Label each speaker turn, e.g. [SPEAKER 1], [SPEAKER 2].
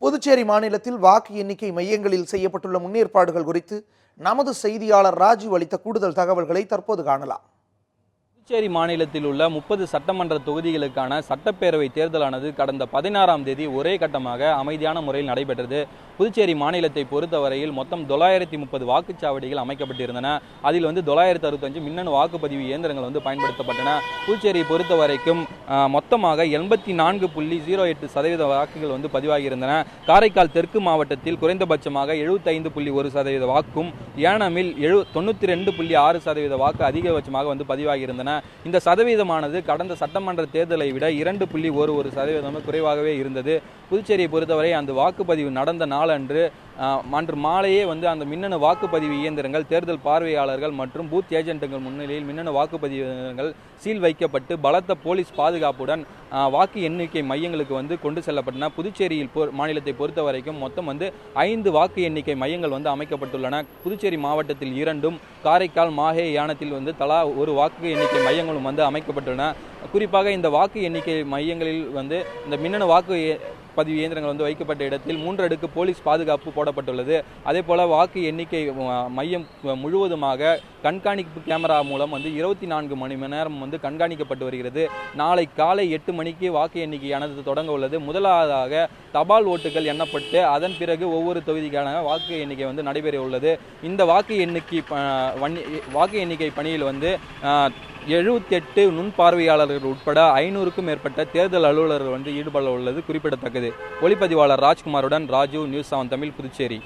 [SPEAKER 1] புதுச்சேரி மாநிலத்தில் வாக்கு எண்ணிக்கை மையங்களில் செய்யப்பட்டுள்ள முன்னேற்பாடுகள் குறித்து நமது செய்தியாளர் ராஜு அளித்த கூடுதல் தகவல்களை தற்போது காணலாம்.
[SPEAKER 2] புதுச்சேரி மாநிலத்தில் உள்ள 30 சட்டமன்ற தொகுதிகளுக்கான சட்டப்பேரவை தேர்தலானது கடந்த 16ஆம் தேதி ஒரே கட்டமாக அமைதியான முறையில் நடைபெற்றது. புதுச்சேரி மாநிலத்தை பொறுத்தவரையில் மொத்தம் 930 வாக்குச்சாவடிகள் அமைக்கப்பட்டிருந்தன. அதில் 965 மின்னணு வாக்குப்பதிவு இயந்திரங்கள் பயன்படுத்தப்பட்டன. புதுச்சேரியை பொறுத்த வரைக்கும் மொத்தமாக 84.08% வாக்குகள் பதிவாகியிருந்தன. காரைக்கால் தெற்கு மாவட்டத்தில் குறைந்தபட்சமாக 75.1% வாக்கும், ஏனமில் 92.6% வாக்கு அதிகபட்சமாக பதிவாகியிருந்தன. இந்த சதவீதமானது கடந்த சட்டமன்ற தேர்தலை விட 2.11% குறைவாகவே இருந்தது. புதுச்சேரியை பொறுத்தவரை அந்த வாக்குப்பதிவு நடந்த நாளன்று அன்று மாலையே அந்த மின்னணு வாக்குப்பதிவு இயந்திரங்கள் தேர்தல் பார்வையாளர்கள் மற்றும் பூத் ஏஜென்ட்டுகள் முன்னிலையில் மின்னணு வாக்குப்பதிவு இயந்திரங்கள் சீல் வைக்கப்பட்டு பலத்த போலீஸ் பாதுகாப்புடன் வாக்கு எண்ணிக்கை மையங்களுக்கு கொண்டு செல்லப்பட்டன. புதுச்சேரியில் மாநிலத்தை பொறுத்த வரைக்கும் மொத்தம் 5 வாக்கு எண்ணிக்கை மையங்கள் அமைக்கப்பட்டுள்ளன. புதுச்சேரி மாவட்டத்தில் 2ம், காரைக்கால், மாஹே, யானத்தில் தலா ஒரு வாக்கு எண்ணிக்கை மையங்களும் அமைக்கப்பட்டுள்ளன. குறிப்பாக இந்த வாக்கு எண்ணிக்கை மையங்களில் இந்த மின்னணு வாக்கு பதிவு இயந்திரங்கள் வைக்கப்பட்ட இடத்தில் 3 அடுக்கு போலீஸ் பாதுகாப்பு போடப்பட்டுள்ளது. அதே போல வாக்கு எண்ணிக்கை மையம் முழுவதுமாக கண்காணிப்பு கேமரா மூலம் 24 மணி நேரம் கண்காணிக்கப்பட்டு வருகிறது. நாளை காலை 8 மணிக்கு வாக்கு எண்ணிக்கையானது தொடங்க உள்ளது. முதலாவதாக தபால் ஓட்டுகள் எண்ணப்பட்டு அதன் பிறகு ஒவ்வொரு தொகுதிக்கான வாக்கு எண்ணிக்கை நடைபெற உள்ளது. இந்த வாக்கு எண்ணிக்கை பணியில் 78 நுண்பார்வையாளர்கள் உட்பட 500க்கும் மேற்பட்ட தேர்தல் அலுவலர்கள் ஈடுபட உள்ளது குறிப்பிடத்தக்கது. ஒளிப்பதிவாளர் ராஜ்குமாருடன் ராஜு, நியூஸ் 7 தமிழ், புதுச்சேரி.